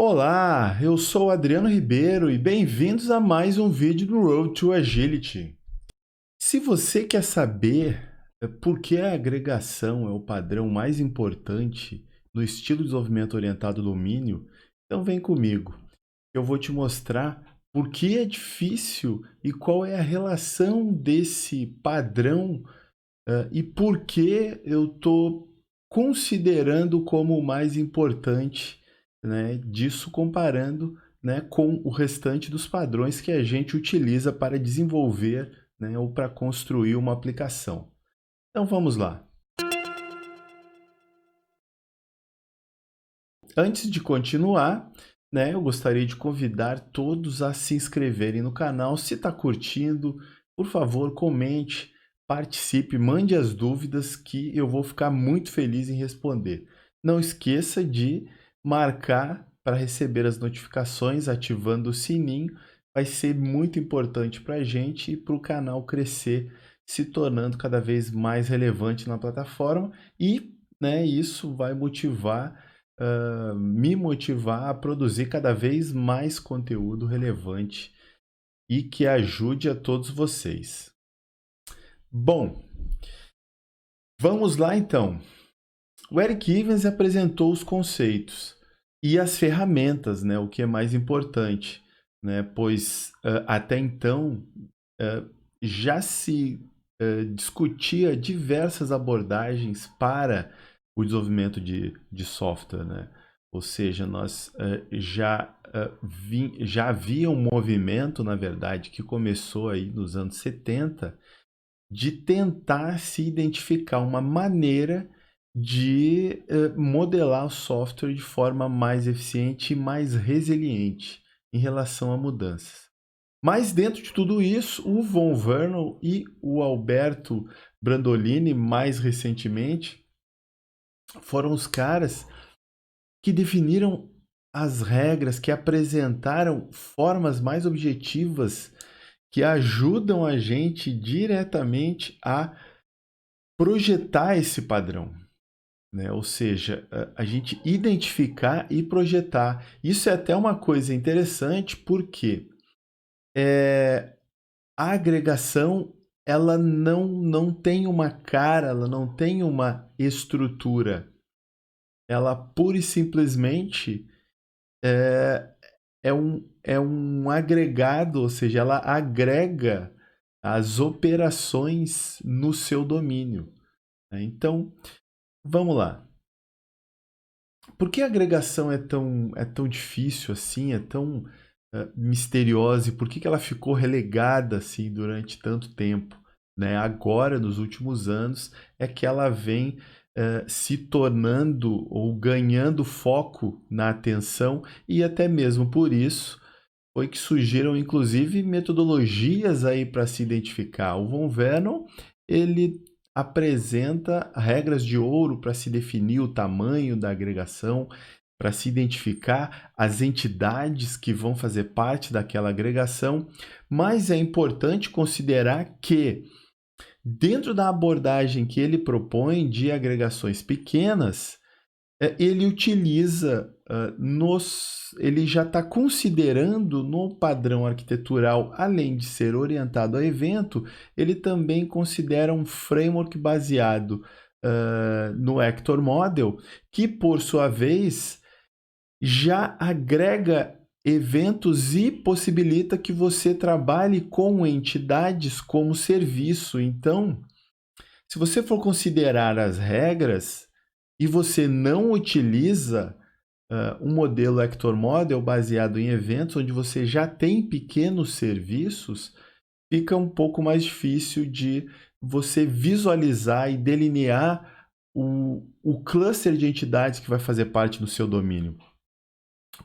Olá, eu sou o Adriano Ribeiro e bem-vindos a mais um vídeo do Road to Agility. Se você quer saber por que a agregação é o padrão mais importante no estilo de desenvolvimento orientado ao domínio, então vem comigo. Eu vou te mostrar por que é difícil e qual é a relação desse padrão e por que eu estou considerando como o mais importante, né, disso comparando, né, com o restante dos padrões que a gente utiliza para desenvolver, né, ou para construir uma aplicação. Então vamos lá. Antes de continuar, né, eu gostaria de convidar todos a se inscreverem no canal. Se está curtindo, por favor, comente, participe, mande as dúvidas que eu vou ficar muito feliz em responder. Não esqueça de marcar para receber as notificações, ativando o sininho. Vai ser muito importante para a gente e para o canal crescer, se tornando cada vez mais relevante na plataforma e, né, isso vai me motivar a produzir cada vez mais conteúdo relevante e que ajude a todos vocês. Bom, vamos lá então. O Eric Evans apresentou os conceitos e as ferramentas, né, o que é mais importante, né, pois até então já se discutia diversas abordagens para o desenvolvimento de software, né? Ou seja, nós já havia um movimento, na verdade, que começou aí nos anos 70, de tentar se identificar uma maneira de modelar o software de forma mais eficiente e mais resiliente em relação a mudanças. Mas dentro de tudo isso, o Von Vernel e o Alberto Brandolini, mais recentemente, foram os caras que definiram as regras, que apresentaram formas mais objetivas que ajudam a gente diretamente a projetar esse padrão, né? Ou seja, a gente identificar e projetar. Isso é até uma coisa interessante porque a agregação ela não tem uma cara, ela não tem uma estrutura. Ela pura e simplesmente é um agregado, ou seja, ela agrega as operações no seu domínio, né? Então, vamos lá. Por que a agregação é tão difícil assim, é tão misteriosa e por que ela ficou relegada assim durante tanto tempo, né? Agora, nos últimos anos, é que ela vem se tornando ou ganhando foco na atenção e até mesmo por isso foi que surgiram inclusive metodologias aí para se identificar. O Von Vernon, ele apresenta regras de ouro para se definir o tamanho da agregação, para se identificar as entidades que vão fazer parte daquela agregação, mas é importante considerar que dentro da abordagem que ele propõe de agregações pequenas, ele utiliza, ele já está considerando no padrão arquitetural, além de ser orientado a evento, ele também considera um framework baseado no Hector Model, que por sua vez já agrega eventos e possibilita que você trabalhe com entidades como serviço. Então, se você for considerar as regras e você não utiliza um modelo Hector Model baseado em eventos, onde você já tem pequenos serviços, fica um pouco mais difícil de você visualizar e delinear o cluster de entidades que vai fazer parte do seu domínio.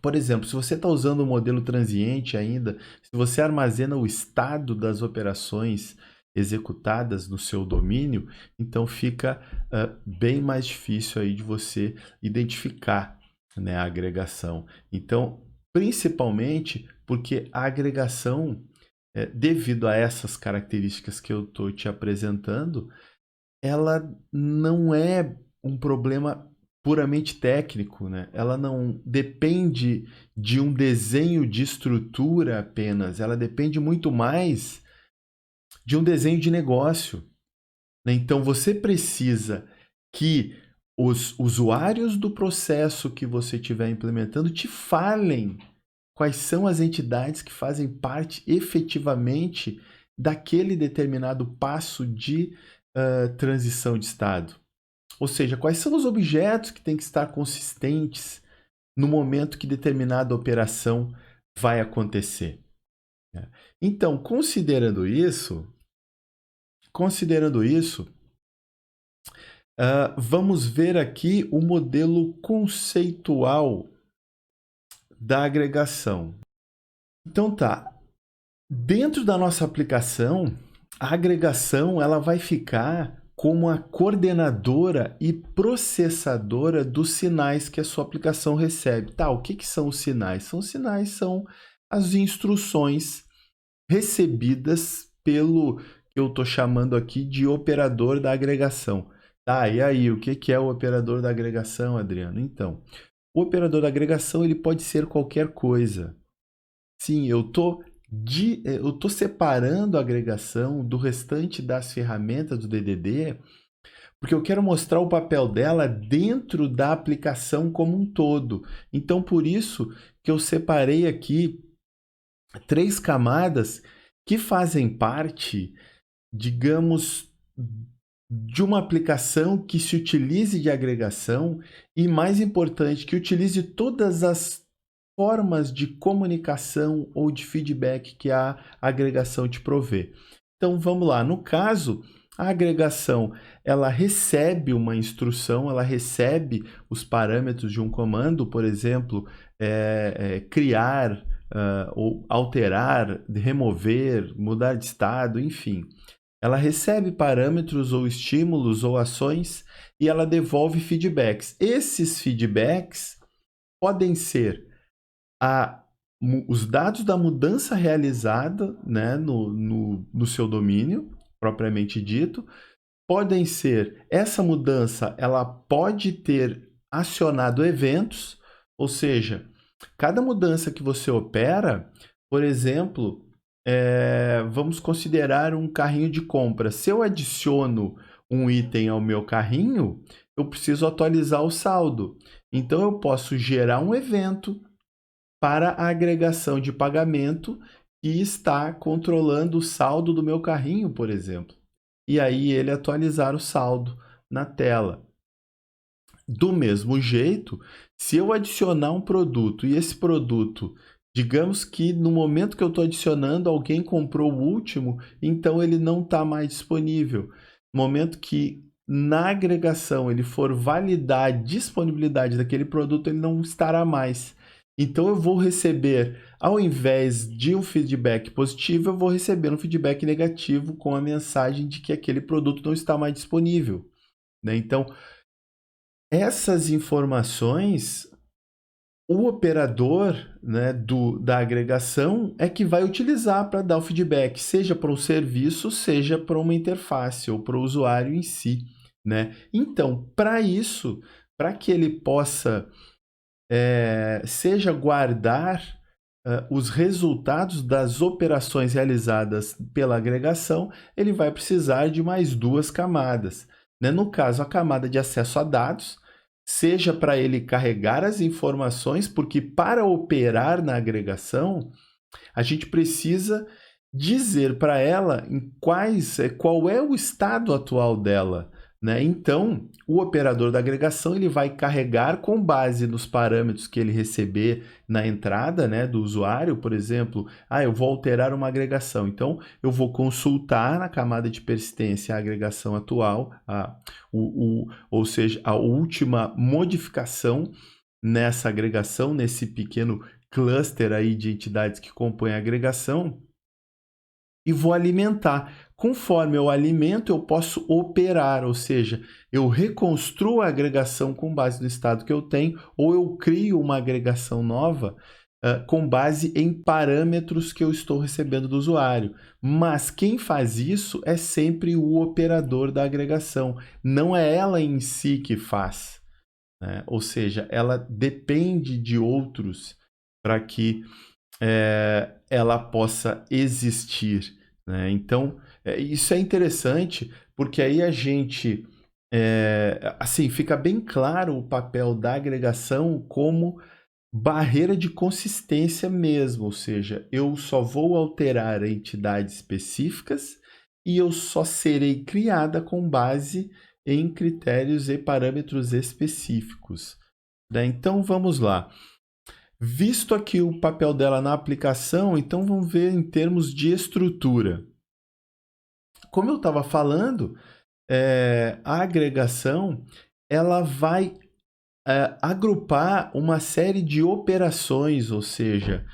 Por exemplo, se você está usando o modelo transiente ainda, se você armazena o estado das operações executadas no seu domínio, então fica bem mais difícil aí de você identificar, né, a agregação. Então, principalmente porque a agregação, devido a essas características que eu estou te apresentando, ela não é um problema puramente técnico, né? Ela não depende de um desenho de estrutura apenas, ela depende muito mais de um desenho de negócio, né? Então você precisa que os usuários do processo que você estiver implementando te falem quais são as entidades que fazem parte efetivamente daquele determinado passo de transição de estado. Ou seja, quais são os objetos que têm que estar consistentes no momento que determinada operação vai acontecer. Então, considerando isso, vamos ver aqui o modelo conceitual da agregação. Então tá, dentro da nossa aplicação, a agregação ela vai ficar como a coordenadora e processadora dos sinais que a sua aplicação recebe. Tá, o que são os sinais? Os sinais são as instruções recebidas pelo que eu estou chamando aqui de operador da agregação. Tá, e aí, o que é o operador da agregação, Adriano? Então, o operador da agregação ele pode ser qualquer coisa. Sim, eu tô separando a agregação do restante das ferramentas do DDD, porque eu quero mostrar o papel dela dentro da aplicação como um todo. Então, por isso que eu separei aqui 3 camadas que fazem parte, digamos, de uma aplicação que se utilize de agregação e, mais importante, que utilize todas as formas de comunicação ou de feedback que a agregação te provê. Então, vamos lá. No caso, a agregação, ela recebe uma instrução, ela recebe os parâmetros de um comando, por exemplo, criar, ou alterar, remover, mudar de estado, enfim. Ela recebe parâmetros ou estímulos ou ações e ela devolve feedbacks. Esses feedbacks podem ser os dados da mudança realizada, né, no seu domínio, propriamente dito. Podem ser, essa mudança ela pode ter acionado eventos, ou seja, cada mudança que você opera, por exemplo, vamos considerar um carrinho de compra. Se eu adiciono um item ao meu carrinho, eu preciso atualizar o saldo. Então, eu posso gerar um evento para a agregação de pagamento que está controlando o saldo do meu carrinho, por exemplo. E aí ele atualizar o saldo na tela. Do mesmo jeito, se eu adicionar um produto e esse produto, digamos que no momento que eu estou adicionando, alguém comprou o último, então ele não está mais disponível. No momento que na agregação ele for validar a disponibilidade daquele produto, ele não estará mais. Então eu vou receber, ao invés de um feedback positivo, eu vou receber um feedback negativo com a mensagem de que aquele produto não está mais disponível, né? Então, essas informações, o operador, né, da agregação é que vai utilizar para dar o feedback, seja para um serviço, seja para uma interface ou para o usuário em si, né? Então, para isso, para que ele possa seja guardar os resultados das operações realizadas pela agregação, ele vai precisar de mais 2 camadas, né? No caso, a camada de acesso a dados, seja para ele carregar as informações, porque para operar na agregação, a gente precisa dizer para ela qual é o estado atual dela, né? Então, o operador da agregação ele vai carregar com base nos parâmetros que ele receber na entrada, né, do usuário, por exemplo, eu vou alterar uma agregação, então eu vou consultar na camada de persistência a agregação atual, ou seja, a última modificação nessa agregação, nesse pequeno cluster aí de entidades que compõem a agregação, e vou alimentar. Conforme eu alimento, eu posso operar, ou seja, eu reconstruo a agregação com base no estado que eu tenho, ou eu crio uma agregação nova com base em parâmetros que eu estou recebendo do usuário. Mas quem faz isso é sempre o operador da agregação, não é ela em si que faz. né? Ou seja, ela depende de outros para que ela possa existir, né? Então, isso é interessante, porque aí a gente, assim, fica bem claro o papel da agregação como barreira de consistência mesmo, ou seja, eu só vou alterar entidades específicas e eu só serei criada com base em critérios e parâmetros específicos, né? Então, vamos lá. Visto aqui o papel dela na aplicação, então vamos ver em termos de estrutura. Como eu estava falando, a agregação ela vai agrupar uma série de operações, ou seja,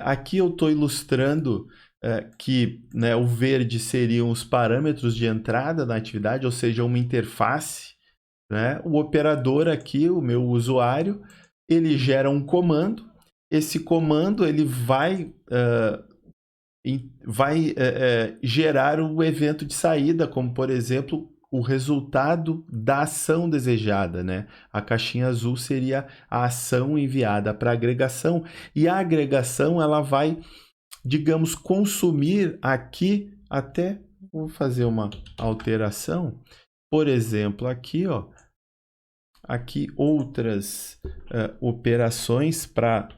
aqui eu estou ilustrando que, né, o verde seriam os parâmetros de entrada da atividade, ou seja, uma interface, né? O operador aqui, o meu usuário, ele gera um comando. Esse comando ele vai gerar o evento de saída, como por exemplo o resultado da ação desejada, né? A caixinha azul seria a ação enviada para a agregação, e a agregação ela vai, digamos, consumir aqui até, vou fazer uma alteração, por exemplo, aqui, ó, aqui outras operações para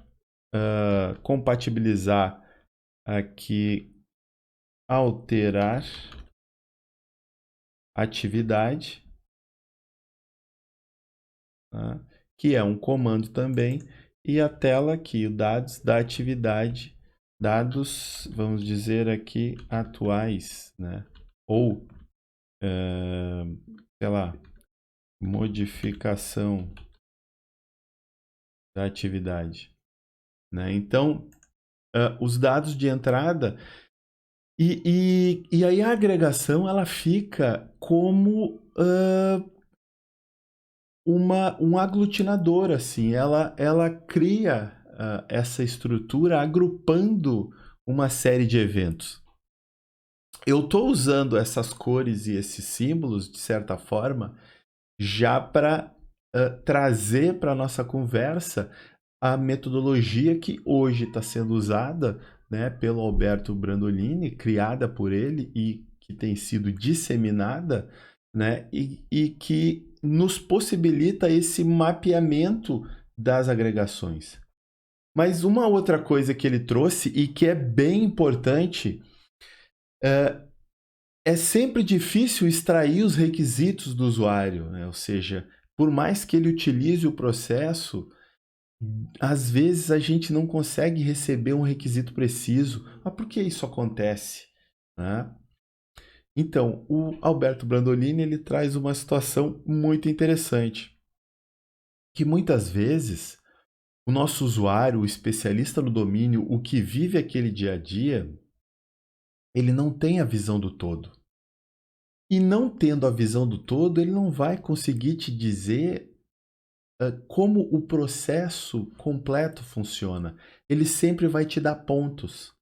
compatibilizar aqui, alterar atividade, tá? Que é um comando também, e a tela aqui, dados da atividade, dados, vamos dizer aqui, atuais, né? Ou, sei lá, modificação da atividade, né? Então, os dados de entrada, e aí a agregação ela fica como um aglutinador, assim, ela cria essa estrutura agrupando uma série de eventos. Eu estou usando essas cores e esses símbolos, de certa forma, já para trazer para a nossa conversa a metodologia que hoje está sendo usada, né, pelo Alberto Brandolini, criada por ele e que tem sido disseminada, né, e que nos possibilita esse mapeamento das agregações. Mas uma outra coisa que ele trouxe e que é bem importante, é sempre difícil extrair os requisitos do usuário, né? Ou seja, por mais que ele utilize o processo, às vezes a gente não consegue receber um requisito preciso. Mas por que isso acontece, né? Então, o Alberto Brandolini ele traz uma situação muito interessante, que muitas vezes o nosso usuário, o especialista no domínio, o que vive aquele dia a dia, ele não tem a visão do todo. E não tendo a visão do todo, ele não vai conseguir te dizer como o processo completo funciona. Ele sempre vai te dar pontos.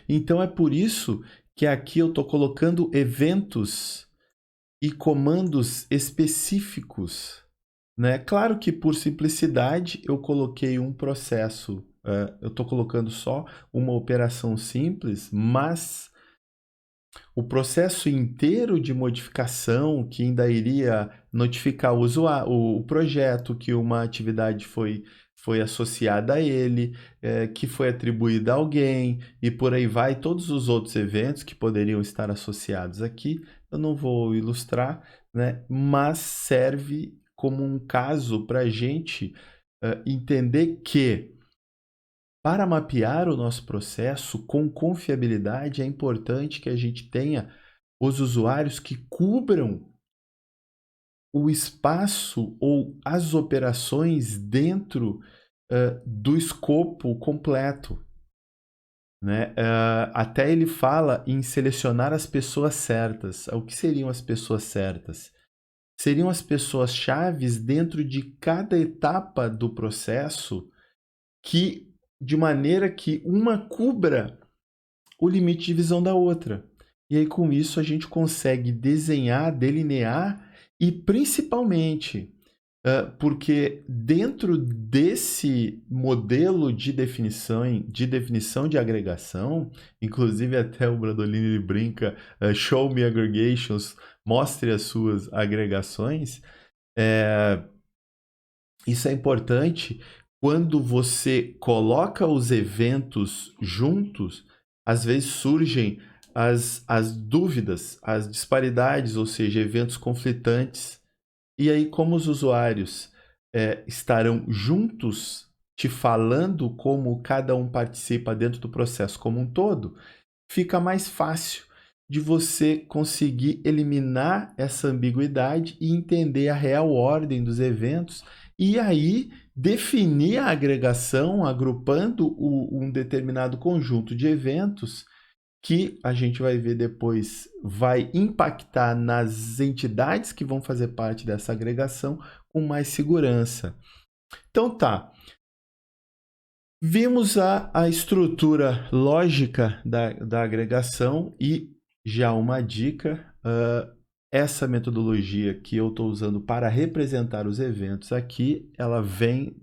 Então é por isso que aqui eu estou colocando eventos e comandos específicos, né? Claro que por simplicidade eu coloquei um processo, eu estou colocando só uma operação simples, mas o processo inteiro de modificação, que ainda iria notificar o usuário, o projeto, que uma atividade foi associada a ele, que foi atribuída a alguém, e por aí vai, todos os outros eventos que poderiam estar associados aqui, eu não vou ilustrar, né? Mas serve como um caso para a gente entender que para mapear o nosso processo com confiabilidade, é importante que a gente tenha os usuários que cubram o espaço ou as operações dentro do escopo completo, né? Até ele fala em selecionar as pessoas certas. O que seriam as pessoas certas? Seriam as pessoas chaves dentro de cada etapa do processo, que de maneira que uma cubra o limite de visão da outra. E aí com isso a gente consegue desenhar, delinear e principalmente porque dentro desse modelo de definição de agregação, inclusive até o Bradolini ele brinca, show me aggregations, mostre as suas agregações. Isso é importante quando você coloca os eventos juntos, às vezes surgem as dúvidas, as disparidades, ou seja, eventos conflitantes. E aí, como os usuários estarão juntos te falando como cada um participa dentro do processo como um todo, fica mais fácil de você conseguir eliminar essa ambiguidade e entender a real ordem dos eventos e aí definir a agregação agrupando um determinado conjunto de eventos que a gente vai ver depois vai impactar nas entidades que vão fazer parte dessa agregação com mais segurança. Então tá, vimos a estrutura lógica da agregação e já uma dica, essa metodologia que eu estou usando para representar os eventos aqui,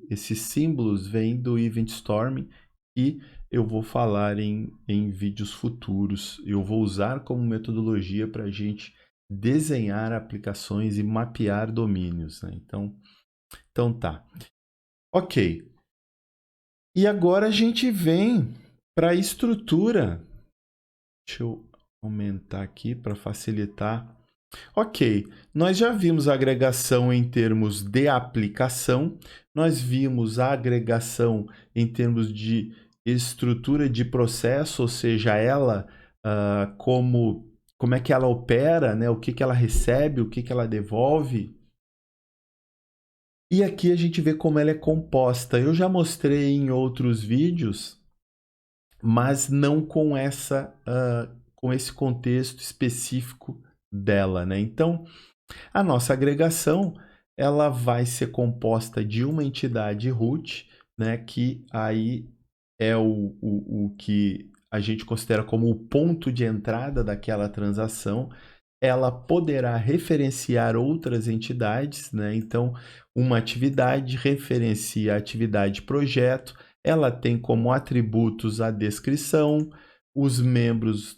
esses símbolos vêm do Event Storming e eu vou falar em vídeos futuros. Eu vou usar como metodologia para a gente desenhar aplicações e mapear domínios, né? Então tá. Ok. E agora a gente vem para a estrutura. Deixa eu aumentar aqui para facilitar. Ok, nós já vimos a agregação em termos de aplicação, nós vimos a agregação em termos de estrutura de processo, ou seja, ela como é que ela opera, né? O que ela recebe, o que ela devolve. E aqui a gente vê como ela é composta. Eu já mostrei em outros vídeos, mas não com com esse contexto específico dela, né? Então, a nossa agregação ela vai ser composta de uma entidade root, né? Que aí é o que a gente considera como o ponto de entrada daquela transação. Ela poderá referenciar outras entidades, né? Então, uma atividade referencia a atividade projeto, ela tem como atributos a descrição, os membros,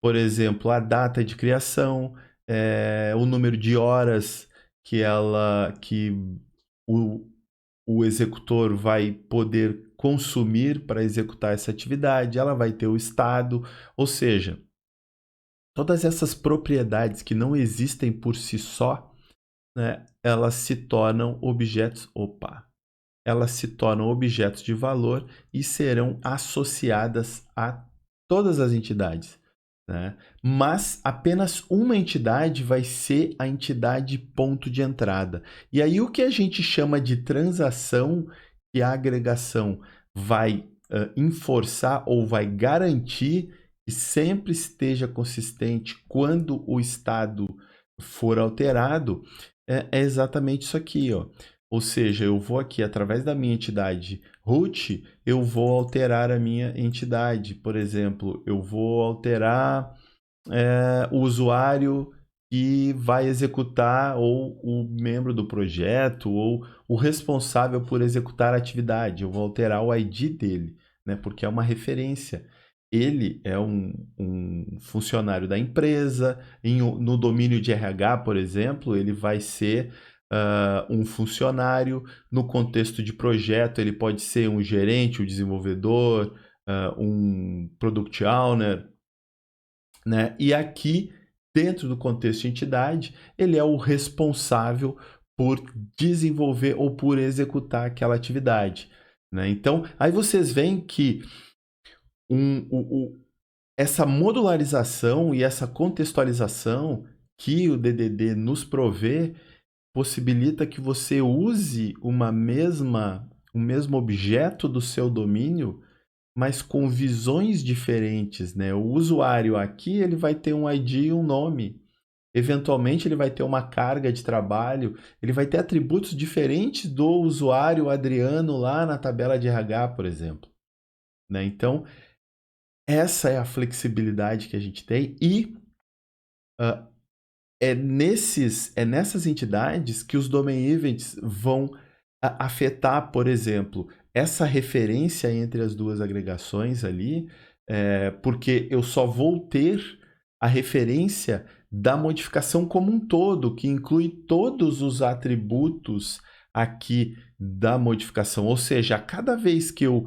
por exemplo, a data de criação, o número de horas que o, o executor vai poder consumir para executar essa atividade, ela vai ter o estado, ou seja, todas essas propriedades que não existem por si só, né, elas se tornam elas se tornam objetos de valor e serão associadas a todas as entidades, né? Mas apenas uma entidade vai ser a entidade ponto de entrada. E aí o que a gente chama de transação que a agregação vai enforçar ou vai garantir que sempre esteja consistente quando o estado for alterado, é exatamente isso aqui, ó. Ou seja, eu vou aqui, através da minha entidade root, eu vou alterar a minha entidade. Por exemplo, eu vou alterar o usuário que vai executar, ou o membro do projeto, ou o responsável por executar a atividade. Eu vou alterar o ID dele, né? Porque é uma referência. Ele é um funcionário da empresa. No domínio de RH, por exemplo, ele vai ser um funcionário. No contexto de projeto, ele pode ser um gerente, um desenvolvedor, um product owner, né? E aqui, dentro do contexto de entidade, ele é o responsável por desenvolver ou por executar aquela atividade, né? Então, aí vocês veem que essa modularização e essa contextualização que o DDD nos provê possibilita que você use o mesmo objeto do seu domínio, mas com visões diferentes, né? O usuário aqui ele vai ter um ID e um nome. Eventualmente ele vai ter uma carga de trabalho, ele vai ter atributos diferentes do usuário Adriano lá na tabela de RH, por exemplo, né? Então, essa é a flexibilidade que a gente tem e nessas entidades que os domain events vão afetar, por exemplo, essa referência entre as duas agregações ali, porque eu só vou ter a referência da modificação como um todo, que inclui todos os atributos aqui da modificação. Ou seja, cada vez que eu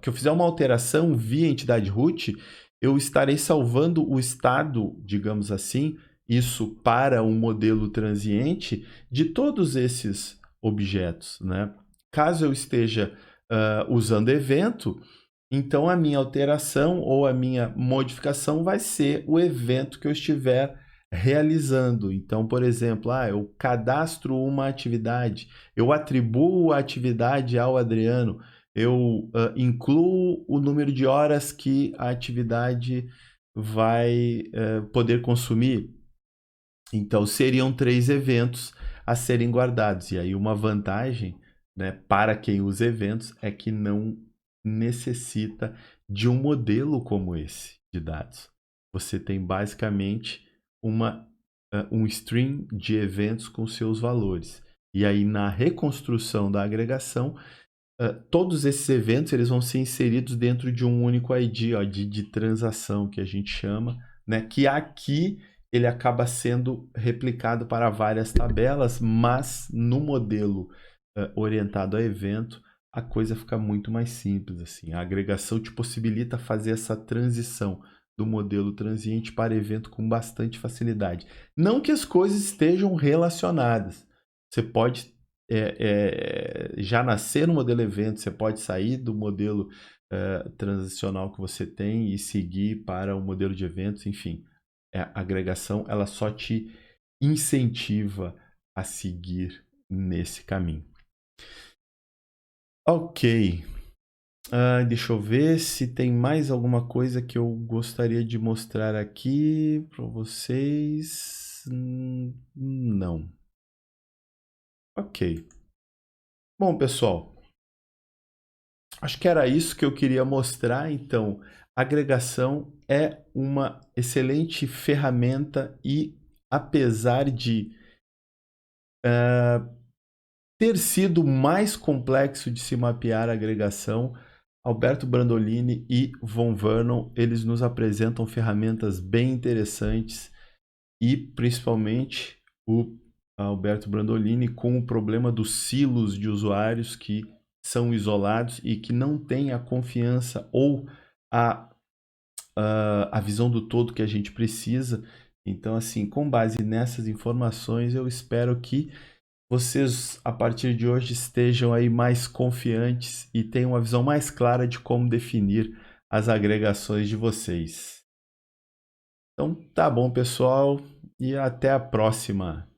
que eu fizer uma alteração via entidade root, eu estarei salvando o estado, digamos assim, isso para um modelo transiente de todos esses objetos, né? Caso eu esteja usando evento, então a minha alteração ou a minha modificação vai ser o evento que eu estiver realizando. Então, por exemplo, eu cadastro uma atividade, eu atribuo a atividade ao Adriano, eu incluo o número de horas que a atividade vai poder consumir. Então, seriam 3 eventos a serem guardados. E aí, uma vantagem, né, para quem usa eventos é que não necessita de um modelo como esse de dados. Você tem basicamente um stream de eventos com seus valores. E aí, na reconstrução da agregação, todos esses eventos eles vão ser inseridos dentro de um único ID, ó, de transação, que a gente chama, né? Que aqui ele acaba sendo replicado para várias tabelas, mas no modelo orientado a evento, a coisa fica muito mais simples. Assim. A agregação te possibilita fazer essa transição do modelo transiente para evento com bastante facilidade. Não que as coisas estejam relacionadas. Você pode já nascer no modelo evento, você pode sair do modelo transicional que você tem e seguir para o modelo de eventos, enfim. A agregação ela só te incentiva a seguir nesse caminho. Ok. Deixa eu ver se tem mais alguma coisa que eu gostaria de mostrar aqui para vocês. Não. Ok. Bom, pessoal, acho que era isso que eu queria mostrar. Então, agregação é uma excelente ferramenta e, apesar de ter sido mais complexo de se mapear a agregação, Alberto Brandolini e Von Vernon, eles nos apresentam ferramentas bem interessantes e, principalmente, o Alberto Brandolini com o problema dos silos de usuários que são isolados e que não têm a confiança ou a visão do todo que a gente precisa. Então, assim, com base nessas informações, eu espero que vocês, a partir de hoje, estejam aí mais confiantes e tenham uma visão mais clara de como definir as agregações de vocês. Então, tá bom, pessoal, e até a próxima.